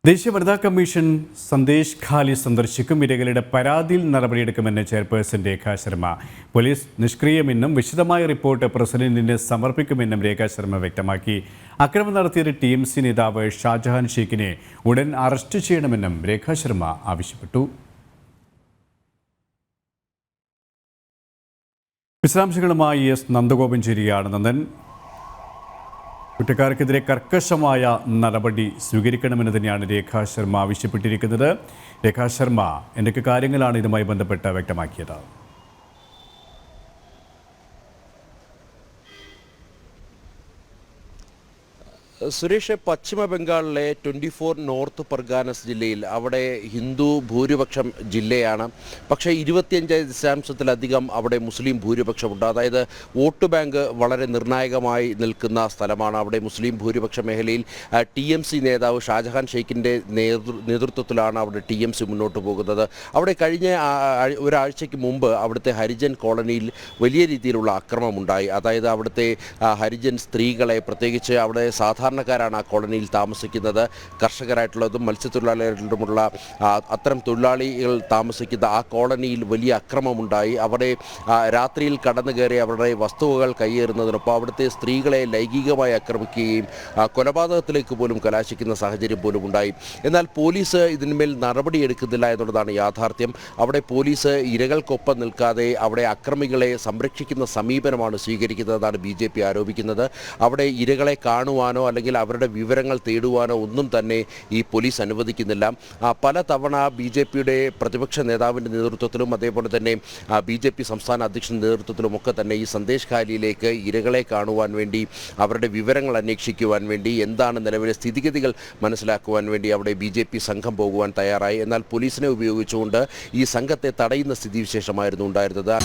ദേശീയ വനിതാ കമ്മീഷൻ സന്ദേശ് ഖാലി സന്ദർശിക്കും. ഇരകളുടെ പരാതിയിൽ നടപടിയെടുക്കുമെന്ന് ചെയർപേഴ്സൺ രേഖാ ശർമ്മ. പോലീസ് നിഷ്ക്രിയമെന്നും വിശദമായ റിപ്പോർട്ട് പ്രസിഡന്റിന് സമർപ്പിക്കുമെന്നും രേഖാ ശർമ്മ വ്യക്തമാക്കി. അക്രമം നടത്തിയ TMC നേതാവ് ഷാജഹാൻ ഷെയ്ഖിനെ ഉടൻ അറസ്റ്റ് ചെയ്യണമെന്നും രേഖാ ശർമ്മ ആവശ്യപ്പെട്ടു. വിശദാംശങ്ങളുമായി നന്ദഗോപൻ ചേരുകയാണ്. നന്ദൻ, കുറ്റക്കാർക്കെതിരെ കർക്കശമായ നടപടി സ്വീകരിക്കണമെന്ന് തന്നെയാണ് രേഖാ ശർമ്മ ആവശ്യപ്പെട്ടിരിക്കുന്നത്. രേഖാ ശർമ്മ എന്തൊക്കെ കാര്യങ്ങളാണ് ഇതുമായി ബന്ധപ്പെട്ട് വ്യക്തമാക്കിയത്? സുരേഷ്, പശ്ചിമ ബംഗാളിലെ 24 നോർത്ത് പർഗാനസ് ജില്ലയിൽ അവിടെ ഹിന്ദു ഭൂരിപക്ഷം ജില്ലയാണ്. പക്ഷേ 25% അവിടെ മുസ്ലിം ഭൂരിപക്ഷമുണ്ട്. അതായത് വോട്ട് ബാങ്ക് വളരെ നിർണായകമായി നിൽക്കുന്ന സ്ഥലമാണ്. അവിടെ മുസ്ലിം ഭൂരിപക്ഷ മേഖലയിൽ TMC നേതാവ് ഷാജഹാൻ ഷെയ്ഖിൻ്റെ നേതൃത്വത്തിലാണ് അവിടെ TMC മുന്നോട്ട് പോകുന്നത്. അവിടെ കഴിഞ്ഞ ഒരാഴ്ചയ്ക്ക് മുമ്പ് അവിടുത്തെ ഹരിജൻ കോളനിയിൽ വലിയ രീതിയിലുള്ള അക്രമമുണ്ടായി. അതായത് അവിടുത്തെ ഹരിജൻ സ്ത്രീകളെ, പ്രത്യേകിച്ച് അവിടെ സാധാരണക്കാരാണ് ആ കോളനിയിൽ താമസിക്കുന്നത്, കർഷകരായിട്ടുള്ളതും മത്സ്യത്തൊഴിലാളികളുമുള്ള അത്തരം തൊഴിലാളികൾ താമസിക്കുന്ന ആ കോളനിയിൽ വലിയ അക്രമമുണ്ടായി. അവിടെ രാത്രിയിൽ കടന്നു കയറി അവരുടെ വസ്തുവകൾ കയ്യേറുന്നതിനൊപ്പം അവിടുത്തെ സ്ത്രീകളെ ലൈംഗികമായി ആക്രമിക്കുകയും കൊലപാതകത്തിലേക്ക് പോലും കലാശിക്കുന്ന സാഹചര്യം പോലും ഉണ്ടായി. എന്നാൽ പോലീസ് ഇതിന്മേൽ നടപടിയെടുക്കുന്നില്ല എന്നുള്ളതാണ് യാഥാർത്ഥ്യം. അവിടെ പോലീസ് ഇരകൾക്കൊപ്പം നിൽക്കാതെ അവിടെ അക്രമികളെ സംരക്ഷിക്കുന്ന സമീപനമാണ് സ്വീകരിക്കുന്നതെന്നാണ് BJP ആരോപിക്കുന്നത്. അവിടെ ഇരകളെ കാണുവാനോ അല്ലെങ്കിൽ അവരുടെ വിവരങ്ങൾ തേടുവാനോ ഒന്നും തന്നെ ഈ പോലീസ് അനുവദിക്കുന്നില്ല. പല തവണ BJPയുടെ പ്രതിപക്ഷ നേതാവിൻ്റെ നേതൃത്വത്തിലും അതേപോലെ തന്നെ BJP സംസ്ഥാന അധ്യക്ഷൻ്റെ നേതൃത്വത്തിലുമൊക്കെ തന്നെ ഈ സന്ദേശ് ഖാലിയിലേക്ക് ഇരകളെ കാണുവാൻ വേണ്ടി, അവരുടെ വിവരങ്ങൾ അന്വേഷിക്കുവാൻ വേണ്ടി, എന്താണ് നിലവിലെ സ്ഥിതിഗതികൾ മനസ്സിലാക്കുവാൻ വേണ്ടി അവിടെ BJP സംഘം പോകുവാൻ തയ്യാറായി. എന്നാൽ പോലീസിനെ ഉപയോഗിച്ചുകൊണ്ട് ഈ സംഘത്തെ തടയുന്ന സ്ഥിതിവിശേഷമായിരുന്നു ഉണ്ടായിരുന്നത്.